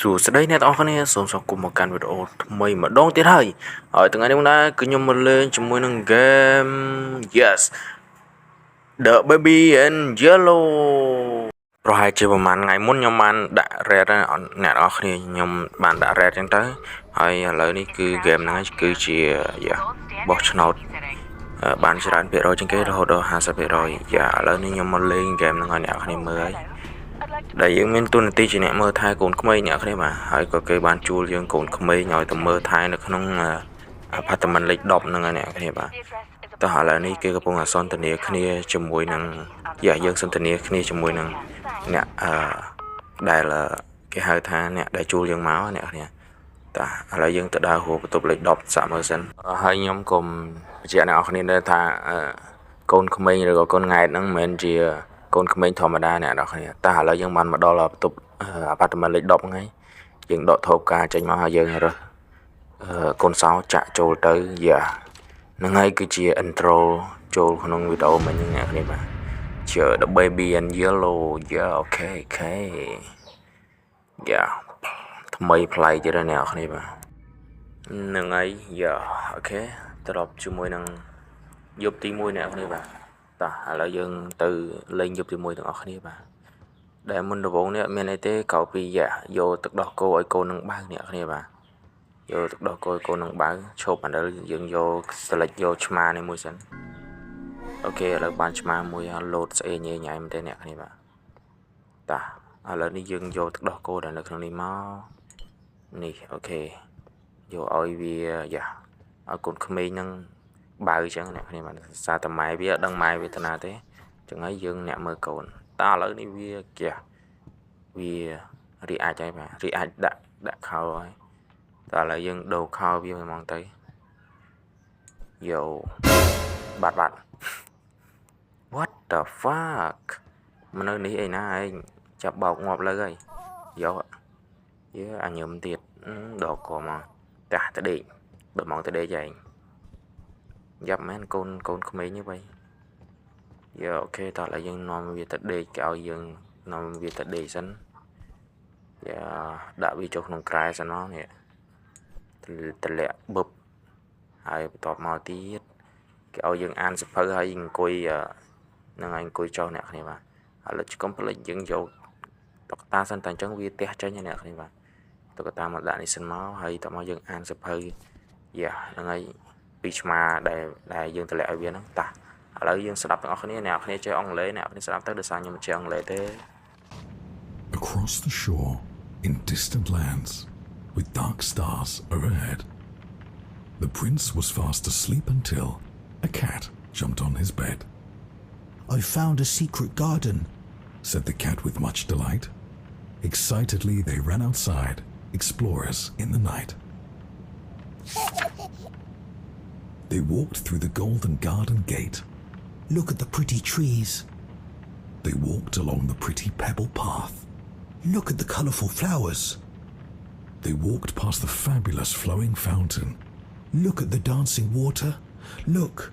សួស្តីអ្នកទាំងអស់គ្នាសូមស្វាគមន៍មកកាន់វីដេអូថ្មីម្ដងទៀតហើយថ្ងៃនេះដែរគឺខ្ញុំមកលេងជាមួយនឹង game Yes The Baby and Yellow ប្រហែលជាប្រហែលថ្ងៃមុនខ្ញុំបានដាក់ red អ្នកទាំងអស់គ្នាខ្ញុំបានដាក់ red ចឹងទៅហើយឥឡូវនេះគឺ game ហ្នឹងគឺជាបោះឆ្នោតបានច្រើនភាគរយជាងគេរហូតដល់ 50% ឥឡូវនេះខ្ញុំមកលេង game ហ្នឹងឲ្យអ្នកទាំងអស់គ្នាមើលហើយដែលយើងមានទូនាទីជាអ្នកមើលថែកូនក្មេងអ្នកគ្នាបាទហើយក៏គេបានជួលយើងកូនក្មេងឲ្យទៅមើលថែនៅក្នុងapartment លេខ10ហ្នឹងហើយអ្នកគ្នាបាទតោះឥឡូវនេះគេកំពុងសន្ទនាគ្នាជាមួយនឹងយើងសន្ទនាគ្នាជាមួយនឹងអ្នកដែលគេហៅថាអ្នកដែលជួលយើងមកអ្នកគ្នាតោះឥឡូវយើងទៅដើរហួរបន្ទប់លេខ10សាក់មើលសិនហើយខ្ញុំកុំបញ្ជាក់អ្នកនរគ្នាដែរថាកូនក្មេងឬក៏កូនង៉ែតហ្នឹងមិនមែនជាកូនក្មេងធម្មតាអ្នកនរគ្នាតែឥឡូវយើងបានមកដល់បន្ទប់apartment លេខ10ហ្នឹងហើយយើងដកថូបការចេញមកហើយយើងរើសកូនសោចាក់ចូលទៅហ្នឹងហើយគឺជា intro ចូលក្នុងវីដេអូមិញហ្នឹងអ្នកគ្នាបាទជា The Baby and Yellow អូខេថ្មីប្លែកទៀតអ្នកគ្នាបាទហ្នឹងហើយអូខេត្រប់ជាមួយនឹងយប់ទី1អ្នកគ្នាបាទតោះឥឡូវយើងទៅលេងយប់ទី1ទាំងអស់គ្នាបាទដែលមុនដំបូងនេះមានអីទេក្រៅពីយកទឹកដោះគោឲ្យកូននឹងបើអ្នកគ្នាបាទយកទឹកដោះគោឲ្យកូននឹងបើឈប់អានេះយើងយកស្លេចយកឆ្មានេះមួយសិនអូខេឥឡូវបានឆ្មាមួយលោតស្អេញញ៉ៃមែនទេអ្នកគ្នាបាទតោះឥឡូវនេះយើងយកទឹកដោះគោដែលនៅក្នុងនេះមកនេះអូខេយកឲ្យវាឲ្យកូនក្មេងនឹងបើអញ្ចឹងអ្នកគ្នាបាទសារតែម៉ែវាអត់ដឹងម៉ែវាទៅណាទេអញ្ចឹងហើយយើងអ្នកមើលកូនតើឥឡូវនេះវារីអាចហើយបាទរីអាចដាក់ខោហើយតើឥឡូវយើងដូរខោវាហ្មងទៅបាត់ What the fuck មនុស្សនេះអីណាឯងចាប់បោកងាប់លើហើយយកអញញឹមទៀតដកកមកតាស់ទៅដេកដល់មកទៅដេកឯងយ៉ាប់មែនកូនក្មេងនេះវិញអូខេតោះឥឡូវយើងនាំវាទៅដេកគេឲ្យយើងនាំវាទៅដេកសិនដាក់វាចូលក្នុងក្រែសិនមកនេះទម្លាក់បឹបហើយបន្ទាប់មកទៀតគេឲ្យយើងអានសភៅហើយអង្គុយនឹងឲ្យអង្គុយចុះអ្នកគ្នាបាទឥឡូវកុំភ្លេចយើងយកតុក្កតាសិនតែអញ្ចឹងវាទះចេញអ្នកគ្នាបាទតុក្កតាមកដាក់នេះសិនមកហើយតោះមកយើងអានសភៅហ្នឹងហើយពីឆ្មាដែលយើងទម្លាក់ឲ្យវាហ្នឹងតាឥឡូវយើងស្ដាប់ទាំងអស់គ្នាអ្នកគ្នាចេះអង់គ្លេសអ្នកគ្នាស្ដាប់ទៅដោយសារខ្ញុំមិនចេះអង់គ្លេសទេ Across the shore in distant lands with dark stars overhead the prince was fast asleep until a cat jumped on his bed. I found a secret garden, said the cat with much delight. Excitedly they ran outside, explorers in the night. They walked through the golden garden gate. Look at the pretty trees. They walked along the pretty pebble path. Look at the colourful flowers. They walked past the fabulous flowing fountain. Look at the dancing water. Look.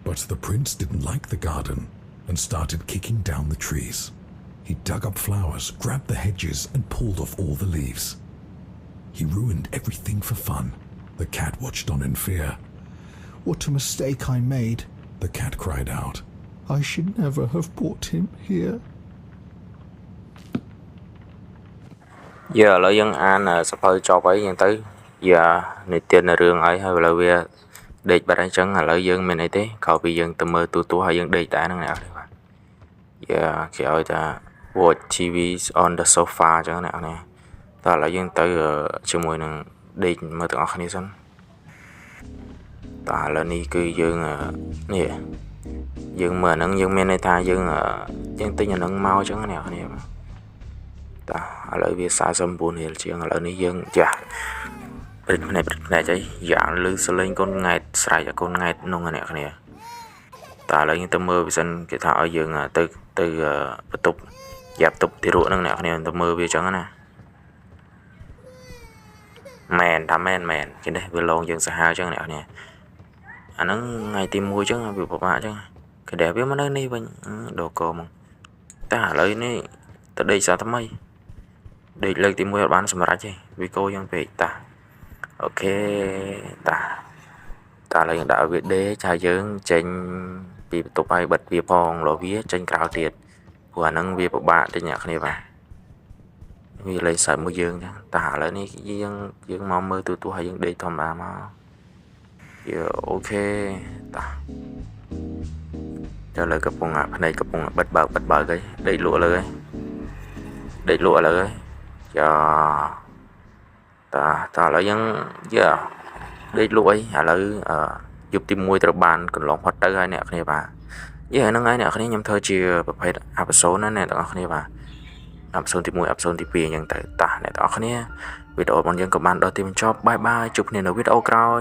But the prince didn't like the garden and started kicking down the trees. He dug up flowers, grabbed the hedges and pulled off all the leaves. He ruined everything for fun. The cat watched on in fear. What a mistake I made, the cat cried out. I should never have brought him here. ឥឡូវយើងអានសភៅចប់ហើយយើងទៅនិទានរឿងអីហើយឥឡូវវាដេកបាត់ហើយអញ្ចឹងឥឡូវយើងមានអីទេក្រៅពីយើងទៅមើលទូហើយយើងដេកតែហ្នឹងអ្នកនេះបាទគេឲ្យថា watch TV on the sofa អញ្ចឹងអ្នកនេះតោះឥឡូវយើងទៅជាមួយនឹងដេកមើលទាំងអស់គ្នាសិនតោះឥឡូវនេះគឺយើងនេះយើងមើលហ្នឹងយើងមានន័យថាយើងទិញអាហ្នឹងមកអញ្ចឹងអ្នកគ្នាបាទតោះឥឡូវវា49រៀលជាងឥឡូវនេះយើងព្រឹកភ្នែកអីលឺសលេងកូនង៉ែតស្រែកកូនង៉ែតនោះអ្នកគ្នាតើឥឡូវយើងទៅមើលវាសិនគេថាឲ្យយើងទៅបន្ទប់បន្ទប់ទីរក់ហ្នឹងអ្នកគ្នាទៅមើលវាអញ្ចឹងណាមែនគេនេះវាឡងយើងសាហាវអញ្ចឹងអ្នកគ្នាអាហ្នឹងថ្ងៃទី1អញ្ចឹងវាពិបាកអញ្ចឹងគេដែលវាមកនៅនេះវិញដកកមក ta lấy này ta đây sao thắm mây để lấy tìm mua bán sầm rách chứ vì côยังvề ta ok ta lấy đã việc đế cha dưỡng tranh vì tụi bay bật vì phong lò vía tranh cao tiệt của năng vì bạn trên nhạc này và vì lấy sợi mưa dương ta lấy này dương mong mơ từ hay dương đây thòm bà mà giờ ok ta cho lời cặp bông này cặp bông bật bờ cái đầy lụa lời cho ta lấy những giờ đầy lụa ấy lấy giúp tìm môi từ bàn còn lòng hoạt tới ai nè này bà giờ nó ngay nè này nhầm thơ chiaแบบให้อัพโซนนั่นแหละต่อนี้ว่าอัพโซนที่มวยอัพโซนที่ปีอย่างแต่ตาเนี่ยต่อนี้วิดีโอบางอย่างกับมันโดยที่มันชอบบายจุบเนี่ยในวิดีโอคราว